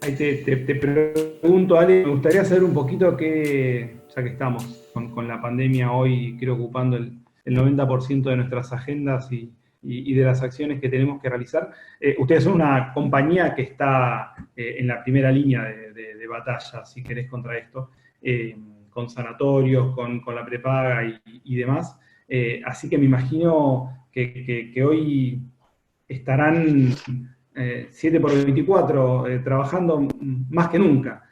Ahí te pregunto, Ale, me gustaría saber un poquito ya que estamos con la pandemia hoy, creo ocupando el 90% de nuestras agendas y de las acciones que tenemos que realizar. Ustedes son una compañía que está en la primera línea de batalla, si querés, contra esto, con sanatorios, con la prepaga y demás. Así que me imagino que hoy estarán 7 por 24 trabajando más que nunca.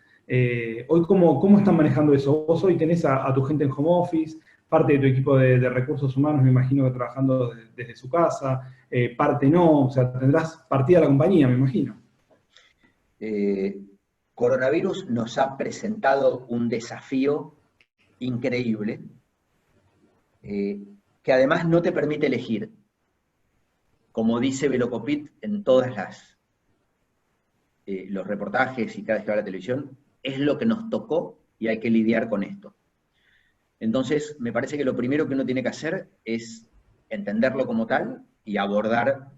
Hoy, ¿cómo están manejando eso? Vos hoy tenés a tu gente en home office, parte de tu equipo de recursos humanos, me imagino que trabajando desde su casa, parte no, o sea, tendrás partida la compañía, me imagino. Coronavirus nos ha presentado un desafío increíble, que además no te permite elegir. Como dice Velocopit en todas los reportajes y cada vez que va a la televisión, es lo que nos tocó y hay que lidiar con esto. Entonces, me parece que lo primero que uno tiene que hacer es entenderlo como tal y abordar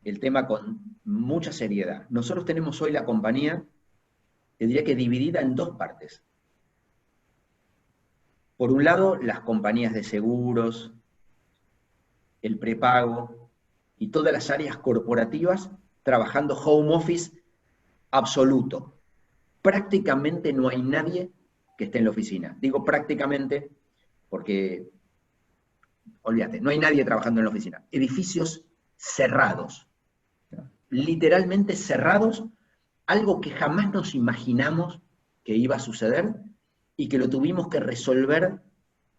el tema con mucha seriedad. Nosotros tenemos hoy la compañía, te diría que dividida en dos partes. Por un lado, las compañías de seguros, el prepago y todas las áreas corporativas trabajando home office absoluto. Prácticamente no hay nadie que esté en la oficina. Digo prácticamente porque, olvídate, no hay nadie trabajando en la oficina. Edificios cerrados, literalmente cerrados, algo que jamás nos imaginamos que iba a suceder y que lo tuvimos que resolver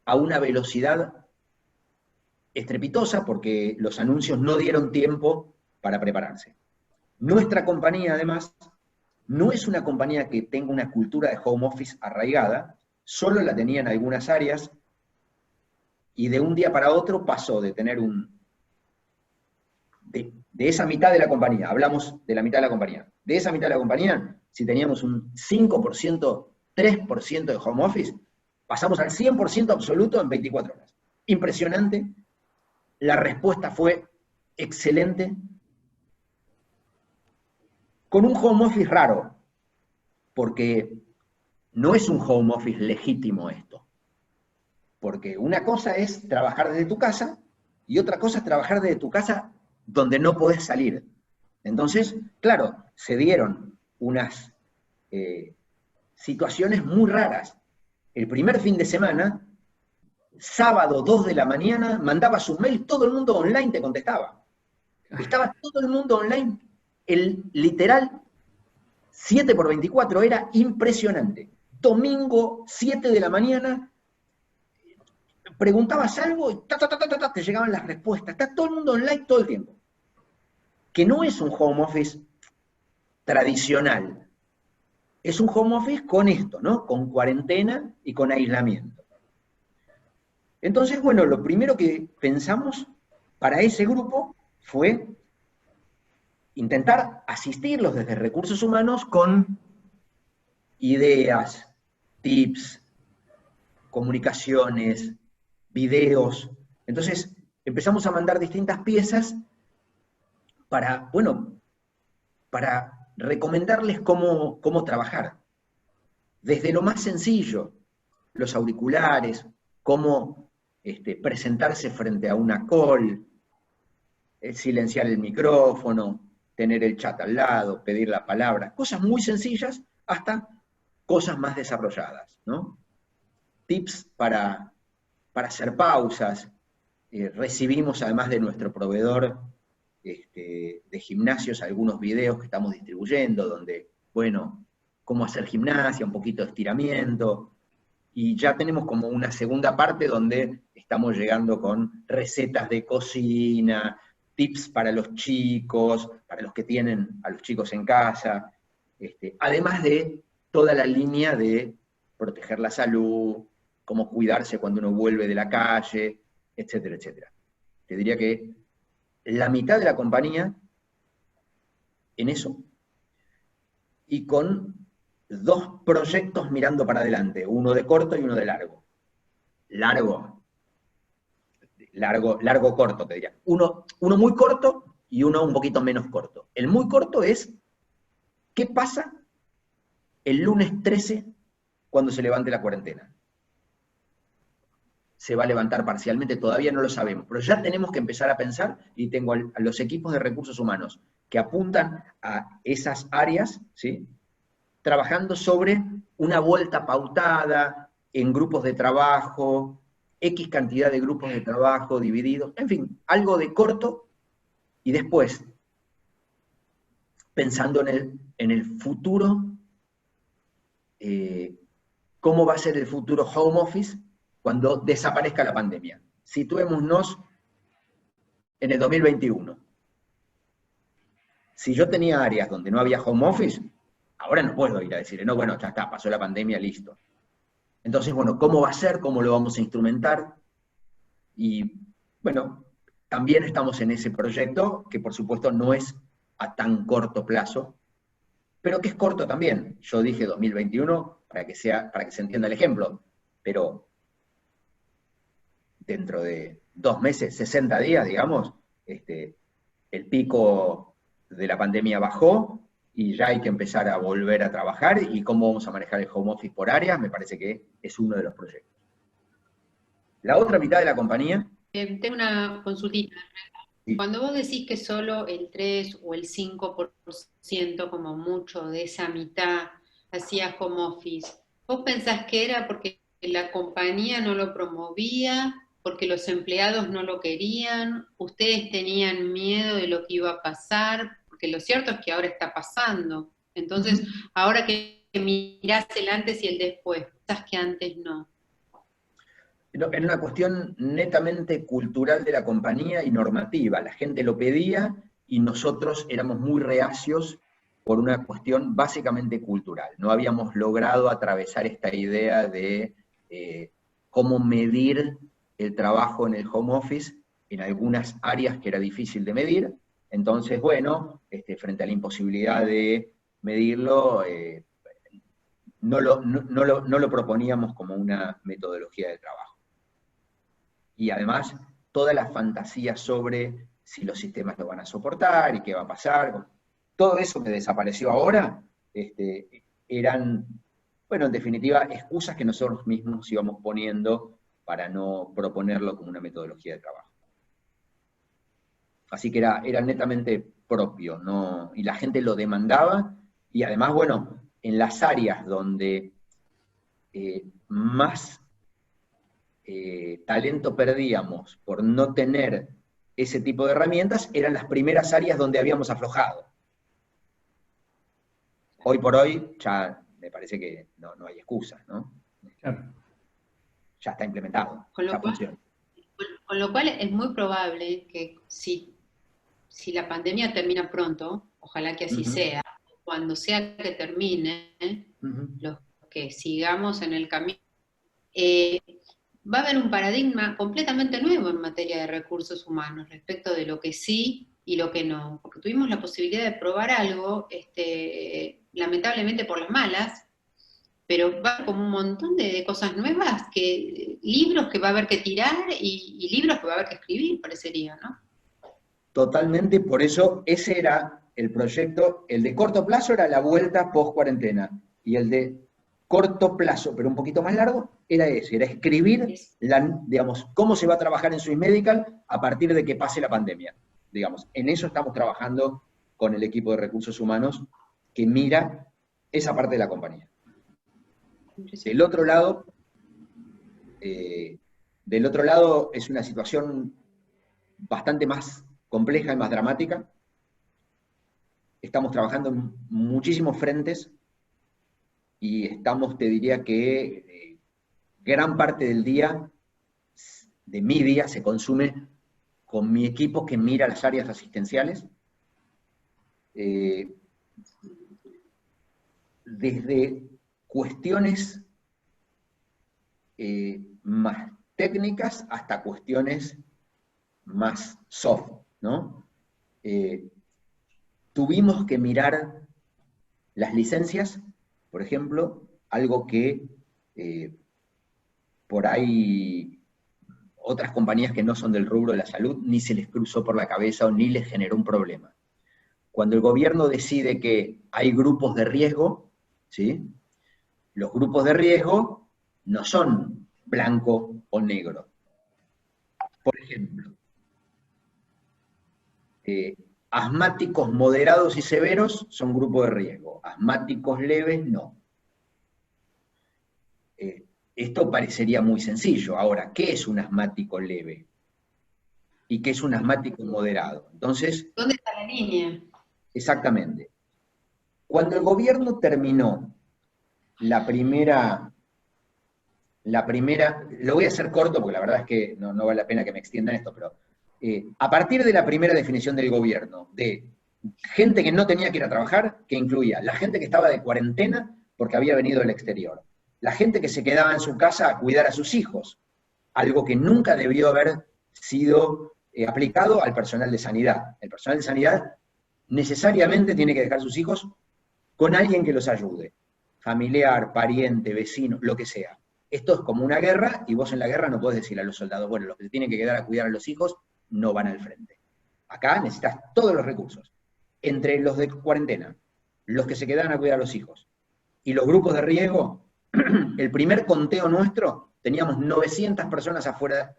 a una velocidad estrepitosa porque los anuncios no dieron tiempo para prepararse. Nuestra compañía, además, no es una compañía que tenga una cultura de home office arraigada, solo la tenía en algunas áreas y de un día para otro pasó de tener de esa mitad de la compañía, hablamos de la mitad de la compañía, de esa mitad de la compañía, si teníamos un 5%, 3% de home office, pasamos al 100% absoluto en 24 horas. Impresionante, la respuesta fue excelente, con un home office raro, porque no es un home office legítimo esto. Porque una cosa es trabajar desde tu casa y otra cosa es trabajar desde tu casa donde no podés salir. Entonces, claro, se dieron unas situaciones muy raras. El primer fin de semana, sábado 2 de la mañana, mandabas un mail, todo el mundo online te contestaba. Estaba todo el mundo online. El literal 7 por 24 era impresionante. Domingo, 7 de la mañana, preguntabas algo y te llegaban las respuestas. Está todo el mundo online todo el tiempo. Que no es un home office tradicional. Es un home office con esto, ¿no? Con cuarentena y con aislamiento. Entonces, bueno, lo primero que pensamos para ese grupo fue intentar asistirlos desde recursos humanos con ideas, tips, comunicaciones, videos. Entonces, empezamos a mandar distintas piezas para, bueno, para recomendarles cómo trabajar. Desde lo más sencillo, los auriculares, cómo presentarse frente a una call, silenciar el micrófono, tener el chat al lado, pedir la palabra, cosas muy sencillas hasta cosas más desarrolladas, ¿no? Tips para hacer pausas. Recibimos, además de nuestro proveedor de gimnasios, algunos videos que estamos distribuyendo, donde, bueno, cómo hacer gimnasia, un poquito de estiramiento, y ya tenemos como una segunda parte donde estamos llegando con recetas de cocina, tips para los chicos, para los que tienen a los chicos en casa, además de toda la línea de proteger la salud, cómo cuidarse cuando uno vuelve de la calle, etcétera, etcétera. Te diría que la mitad de la compañía en eso, y con 2 proyectos mirando para adelante, uno de corto y uno de largo. Largo, corto, te diría. Uno muy corto y uno un poquito menos corto. El muy corto es, ¿qué pasa el lunes 13 cuando se levante la cuarentena. Se va a levantar parcialmente, todavía no lo sabemos, pero ya tenemos que empezar a pensar, y tengo a los equipos de recursos humanos que apuntan a esas áreas, ¿sí?, trabajando sobre una vuelta pautada, en grupos de trabajo, X cantidad de grupos de trabajo divididos, en fin, algo de corto, y después, pensando en el futuro, cómo va a ser el futuro home office cuando desaparezca la pandemia. Situémonos en el 2021. Si yo tenía áreas donde no había home office, ahora no puedo ir a decir, no, bueno, ya está, pasó la pandemia, listo. Entonces, bueno, ¿cómo va a ser? ¿Cómo lo vamos a instrumentar? Y, bueno, también estamos en ese proyecto, que por supuesto no es a tan corto plazo, pero que es corto también. Yo dije 2021 para que se entienda el ejemplo, pero dentro de 2 meses, 60 días, digamos, el pico de la pandemia bajó y ya hay que empezar a volver a trabajar, y cómo vamos a manejar el home office por áreas, me parece que es uno de los proyectos. La otra mitad de la compañía... Tengo una consultita. Sí. Cuando vos decís que solo el 3 o el 5% como mucho de esa mitad hacía home office, ¿vos pensás que era porque la compañía no lo promovía, porque los empleados no lo querían, ustedes tenían miedo de lo que iba a pasar? Porque lo cierto es que ahora está pasando. Entonces, ahora que mirás el antes y el después, ¿pensás que antes no? Era una cuestión netamente cultural de la compañía y normativa. La gente lo pedía y nosotros éramos muy reacios por una cuestión básicamente cultural. No habíamos logrado atravesar esta idea de cómo medir el trabajo en el home office en algunas áreas que era difícil de medir. Entonces, bueno, frente a la imposibilidad de medirlo, no lo proponíamos como una metodología de trabajo. Y además, toda la fantasía sobre si los sistemas lo van a soportar y qué va a pasar, todo eso que desapareció ahora, eran, bueno, en definitiva, excusas que nosotros mismos íbamos poniendo para no proponerlo como una metodología de trabajo. Así que era netamente propio, ¿no? Y la gente lo demandaba, y además, bueno, en las áreas donde más talento perdíamos por no tener ese tipo de herramientas, eran las primeras áreas donde habíamos aflojado. Hoy por hoy ya me parece que no hay excusa, ¿no? Claro. Ya está implementado, ya funciona. Con lo cual es muy probable que si la pandemia termina pronto, ojalá que así sea, cuando sea que termine, los que sigamos en el camino, va a haber un paradigma completamente nuevo en materia de recursos humanos respecto de lo que sí y lo que no, porque tuvimos la posibilidad de probar algo, lamentablemente por las malas, pero va como un montón de cosas nuevas, libros que va a haber que tirar y libros que va a haber que escribir, parecería, ¿no? Totalmente, por eso ese era el proyecto. El de corto plazo era la vuelta post-cuarentena, y el de corto plazo, pero un poquito más largo, era ese, era escribir, digamos, cómo se va a trabajar en Swiss Medical a partir de que pase la pandemia. Digamos, en eso estamos trabajando con el equipo de recursos humanos que mira esa parte de la compañía. Del otro lado es una situación bastante más compleja y más dramática. Estamos trabajando en muchísimos frentes y estamos, te diría que gran parte del día, de mi día, se consume con mi equipo que mira las áreas asistenciales. Desde cuestiones más técnicas hasta cuestiones más soft, ¿no? Tuvimos que mirar las licencias, por ejemplo, algo que por ahí otras compañías que no son del rubro de la salud ni se les cruzó por la cabeza o ni les generó un problema. Cuando el gobierno decide que hay grupos de riesgo, ¿sí?, los grupos de riesgo no son blanco o negro. Por ejemplo, asmáticos moderados y severos son grupos de riesgo, asmáticos leves no. Esto parecería muy sencillo. Ahora, ¿qué es un asmático leve? ¿Y qué es un asmático moderado? Entonces, ¿dónde está la línea? Exactamente. Cuando el gobierno terminó la primera, lo voy a hacer corto porque la verdad es que no vale la pena que me extiendan esto, pero a partir de la primera definición del gobierno de gente que no tenía que ir a trabajar, que incluía la gente que estaba de cuarentena porque había venido del exterior, la gente que se quedaba en su casa a cuidar a sus hijos, algo que nunca debió haber sido aplicado al personal de sanidad. El personal de sanidad necesariamente tiene que dejar sus hijos con alguien que los ayude, familiar, pariente, vecino, lo que sea. Esto es como una guerra, y vos en la guerra no podés decirle a los soldados, bueno, los que se tienen que quedar a cuidar a los hijos no van al frente. Acá necesitas todos los recursos. Entre los de cuarentena, los que se quedan a cuidar a los hijos, y los grupos de riesgo, el primer conteo nuestro, teníamos 900 personas afuera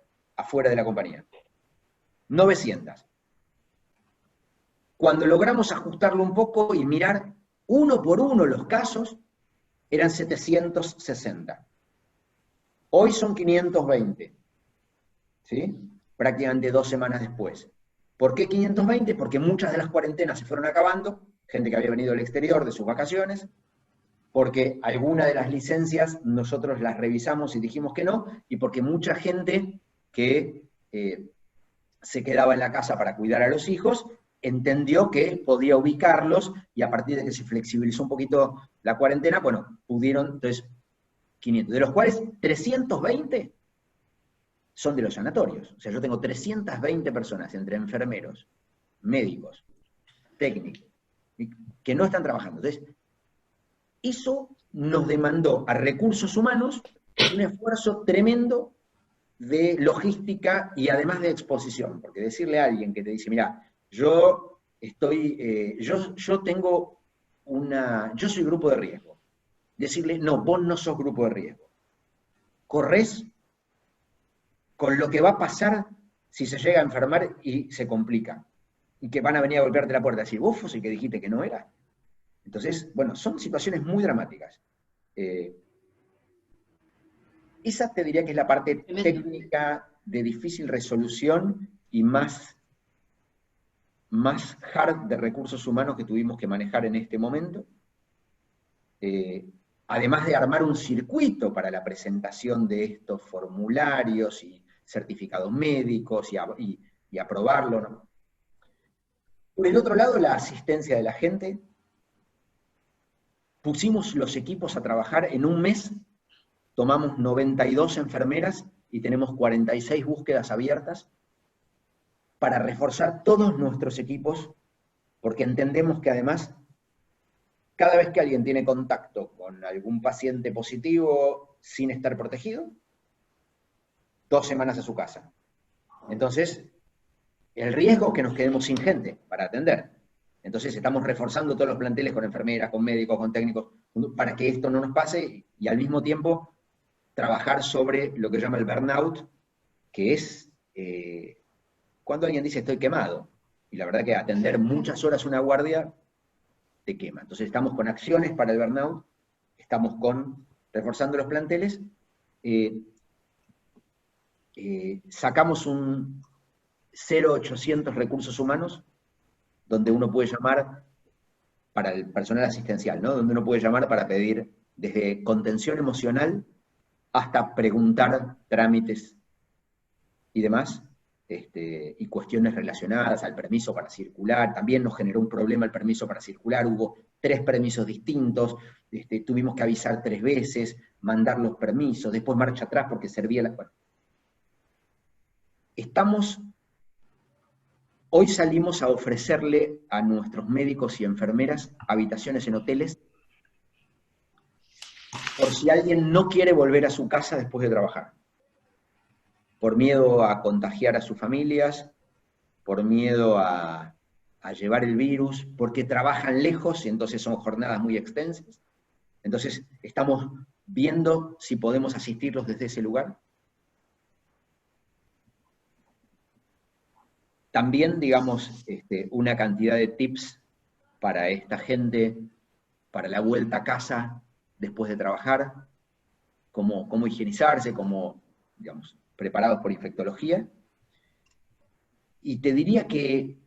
de la compañía. 900. Cuando logramos ajustarlo un poco y mirar uno por uno los casos, eran 760. Hoy son 520, ¿sí? Prácticamente 2 semanas después. ¿Por qué 520? Porque muchas de las cuarentenas se fueron acabando, gente que había venido del exterior de sus vacaciones, porque algunas de las licencias nosotros las revisamos y dijimos que no, y porque mucha gente que se quedaba en la casa para cuidar a los hijos, entendió que podía ubicarlos, y a partir de que se flexibilizó un poquito la cuarentena, bueno, pudieron, entonces, 500, de los cuales 320 son de los sanatorios. O sea, yo tengo 320 personas, entre enfermeros, médicos, técnicos, que no están trabajando. Entonces, eso nos demandó a recursos humanos un esfuerzo tremendo de logística y además de exposición, porque decirle a alguien que te dice, mira, yo soy grupo de riesgo. Decirle, no, vos no sos grupo de riesgo. Corres con lo que va a pasar si se llega a enfermar y se complica. Y que van a venir a golpearte la puerta y decir, vos sos el que dijiste que no era. Entonces, bueno, son situaciones muy dramáticas. Esa te diría que es la parte técnica de difícil resolución y más hard de recursos humanos que tuvimos que manejar en este momento. Además de armar un circuito para la presentación de estos formularios y certificados médicos y aprobarlo, ¿no? Por el otro lado, la asistencia de la gente. Pusimos los equipos a trabajar en un mes, tomamos 92 enfermeras y tenemos 46 búsquedas abiertas para reforzar todos nuestros equipos, porque entendemos que además, cada vez que alguien tiene contacto con algún paciente positivo sin estar protegido, 2 semanas a su casa. Entonces, el riesgo es que nos quedemos sin gente para atender. Entonces estamos reforzando todos los planteles con enfermeras, con médicos, con técnicos, para que esto no nos pase, y al mismo tiempo trabajar sobre lo que llama el burnout, que es cuando alguien dice estoy quemado, y la verdad que atender muchas horas una guardia te quema. Entonces estamos con acciones para el burnout, estamos reforzando los planteles, sacamos un 0800 recursos humanos, donde uno puede llamar para el personal asistencial, ¿no? Donde uno puede llamar para pedir desde contención emocional hasta preguntar trámites y demás, y cuestiones relacionadas al permiso para circular. También nos generó un problema el permiso para circular, hubo 3 permisos distintos, tuvimos que avisar 3 veces, mandar los permisos, después marcha atrás porque servía la... Bueno. Hoy salimos a ofrecerle a nuestros médicos y enfermeras habitaciones en hoteles por si alguien no quiere volver a su casa después de trabajar. Por miedo a contagiar a sus familias, por miedo a llevar el virus, porque trabajan lejos y entonces son jornadas muy extensas. Entonces, estamos viendo si podemos asistirlos desde ese lugar. También, digamos, una cantidad de tips para esta gente, para la vuelta a casa después de trabajar, cómo higienizarse, cómo, digamos, preparados por infectología. Y te diría que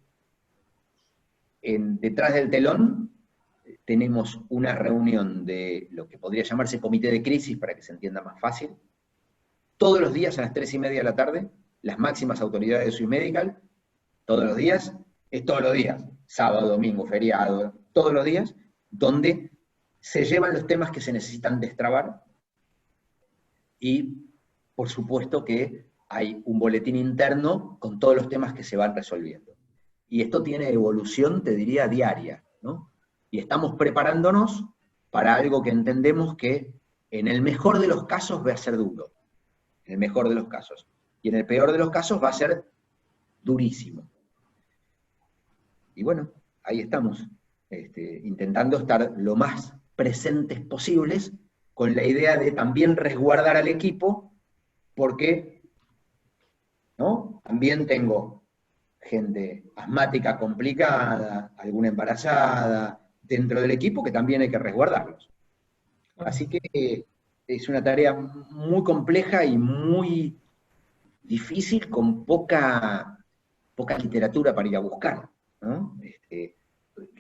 detrás del telón tenemos una reunión de lo que podría llamarse comité de crisis, para que se entienda más fácil, todos los días a las 3:30 de la tarde, las máximas autoridades de Swissmedical, todos los días, es todos los días, sábado, domingo, feriado, todos los días, donde se llevan los temas que se necesitan destrabar, y por supuesto que hay un boletín interno con todos los temas que se van resolviendo. Y esto tiene evolución, te diría, diaria, ¿no? Y estamos preparándonos para algo que entendemos que en el mejor de los casos va a ser duro, en el mejor de los casos, y en el peor de los casos va a ser durísimo. Y bueno, ahí estamos, intentando estar lo más presentes posibles, con la idea de también resguardar al equipo, porque, ¿no?, también tengo gente asmática complicada, alguna embarazada, dentro del equipo, que también hay que resguardarlos. Así que es una tarea muy compleja y muy difícil, con poca literatura para ir a buscar, ¿no?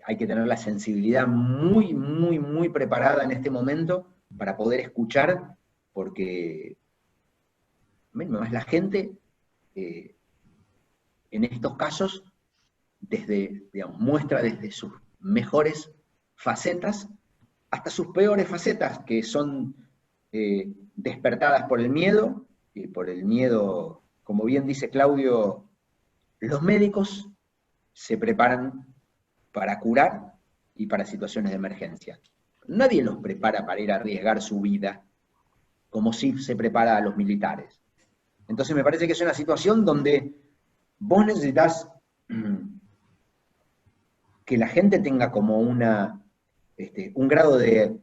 Hay que tener la sensibilidad muy, muy, muy preparada en este momento para poder escuchar, porque además la gente en estos casos muestra desde sus mejores facetas hasta sus peores facetas, que son despertadas por el miedo, y por el miedo, como bien dice Claudio, los médicos se preparan para curar y para situaciones de emergencia. Nadie los prepara para ir a arriesgar su vida, como si se prepara a los militares. Entonces me parece que es una situación donde vos necesitas que la gente tenga como un grado de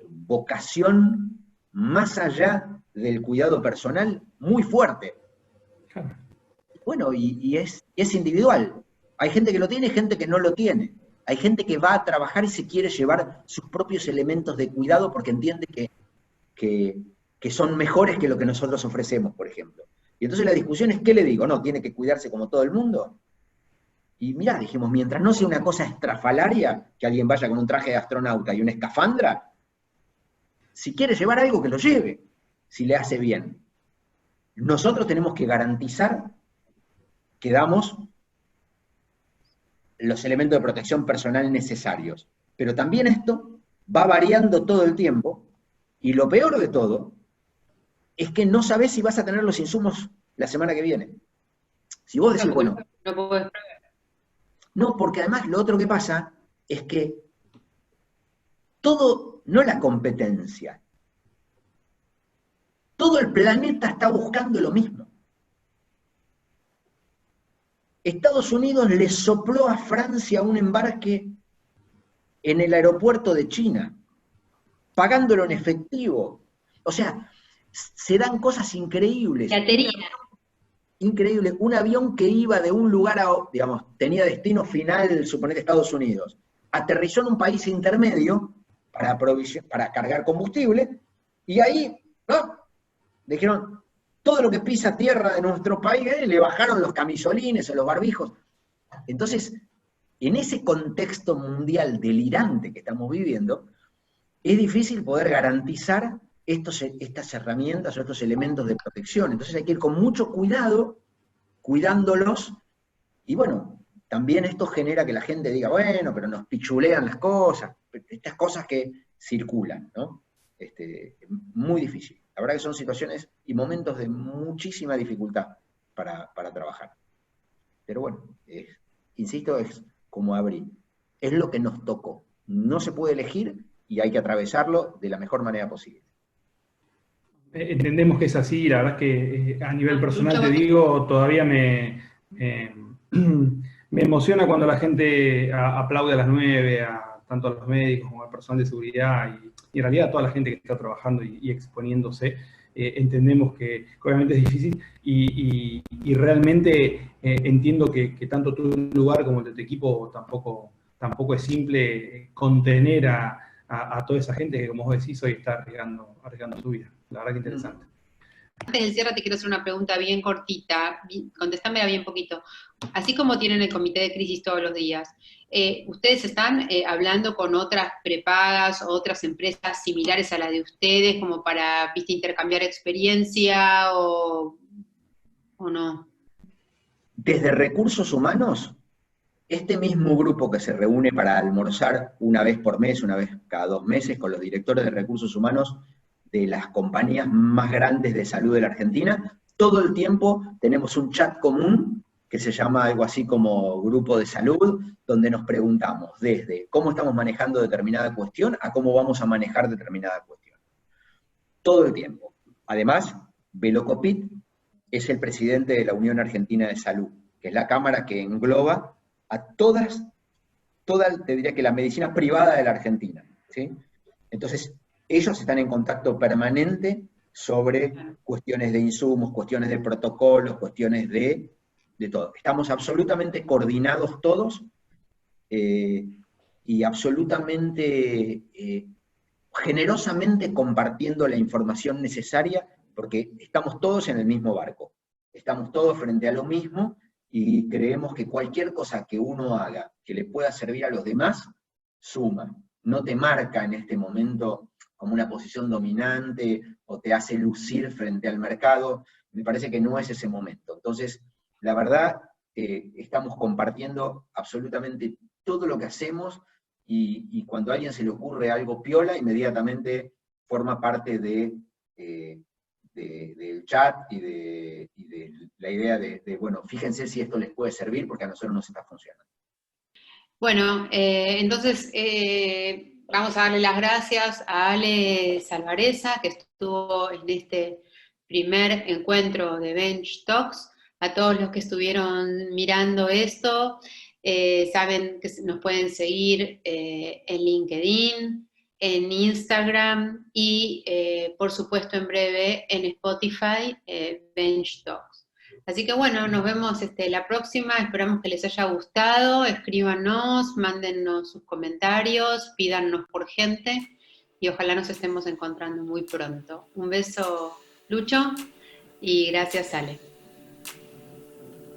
vocación más allá del cuidado personal muy fuerte. Bueno, y es individual. Hay gente que lo tiene y gente que no lo tiene. Hay gente que va a trabajar y se quiere llevar sus propios elementos de cuidado porque entiende que son mejores que lo que nosotros ofrecemos, por ejemplo. Y entonces la discusión es, ¿qué le digo? No, tiene que cuidarse como todo el mundo. Y mirá, dijimos, mientras no sea una cosa estrafalaria, que alguien vaya con un traje de astronauta y una escafandra, si quiere llevar algo, que lo lleve, si le hace bien. Nosotros tenemos que garantizar que damos los elementos de protección personal necesarios. Pero también esto va variando todo el tiempo, y lo peor de todo es que no sabés si vas a tener los insumos la semana que viene. Si vos decís, bueno... No, porque además lo otro que pasa es que todo, no la competencia, todo el planeta está buscando lo mismo. Estados Unidos le sopló a Francia un embarque en el aeropuerto de China, pagándolo en efectivo. O sea, se dan cosas increíbles. Increíble. Un avión que iba de un lugar a otro, digamos, tenía destino final, suponete Estados Unidos, aterrizó en un país intermedio para cargar combustible, y ahí, ¿no?, dijeron, todo lo que pisa tierra de nuestro país, le bajaron los camisolines o los barbijos. Entonces, en ese contexto mundial delirante que estamos viviendo, es difícil poder garantizar estas herramientas o estos elementos de protección. Entonces hay que ir con mucho cuidado, cuidándolos, y bueno, también esto genera que la gente diga, bueno, pero nos pichulean las cosas, estas cosas que circulan, ¿no? Muy difícil. La verdad que son situaciones y momentos de muchísima dificultad para trabajar. Pero bueno, insisto, es como abrir. Es lo que nos tocó. No se puede elegir y hay que atravesarlo de la mejor manera posible. Entendemos que es así, la verdad es que a nivel personal te digo, todavía me emociona cuando la gente aplaude a las 9, tanto a los médicos como al personal de seguridad y en realidad a toda la gente que está trabajando y exponiéndose. Entendemos que obviamente es difícil y realmente entiendo que tanto tu lugar como el de tu equipo tampoco es simple contener a toda esa gente que, como vos decís, hoy está arriesgando su vida. La verdad que interesante. Antes del cierre te quiero hacer una pregunta bien cortita, contestámela bien poquito. Así como tienen el comité de crisis todos los días, ¿ustedes están hablando con otras prepagas o otras empresas similares a la de ustedes como para, viste, intercambiar experiencia o no? Desde Recursos Humanos, este mismo grupo que se reúne para almorzar una vez por mes, una vez cada 2 meses, con los directores de Recursos Humanos de las compañías más grandes de salud de la Argentina, todo el tiempo tenemos un chat común que se llama algo así como grupo de salud, donde nos preguntamos desde cómo estamos manejando determinada cuestión a cómo vamos a manejar determinada cuestión. Todo el tiempo. Además, Velocopit es el presidente de la Unión Argentina de Salud, que es la cámara que engloba a toda, te diría que la medicina privada de la Argentina, ¿sí? Entonces, ellos están en contacto permanente sobre cuestiones de insumos, cuestiones de protocolos, cuestiones de todo. Estamos absolutamente coordinados todos y absolutamente generosamente compartiendo la información necesaria porque estamos todos en el mismo barco. Estamos todos frente a lo mismo y creemos que cualquier cosa que uno haga que le pueda servir a los demás, suma. No te marca en este momento como una posición dominante o te hace lucir frente al mercado. Me parece que no es ese momento. Entonces, la verdad, estamos compartiendo absolutamente todo lo que hacemos y cuando a alguien se le ocurre algo piola, inmediatamente forma parte del chat y de la idea de, bueno, fíjense si esto les puede servir porque a nosotros nos está funcionando. Bueno, entonces vamos a darle las gracias a Ale Salvareza, que estuvo en este primer encuentro de Bench Talks, a todos los que estuvieron mirando esto. Saben que nos pueden seguir en LinkedIn, en Instagram y, por supuesto, en breve en Spotify, Bench Talks. Así que bueno, nos vemos la próxima, esperamos que les haya gustado, escríbanos, mándennos sus comentarios, pídannos por gente y ojalá nos estemos encontrando muy pronto. Un beso, Lucho, y gracias, Ale.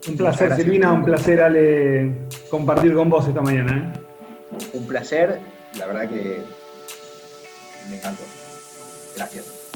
Un placer, Silvina, un placer, Ale, compartir con vos esta mañana. Un placer, la verdad que me encantó. Gracias.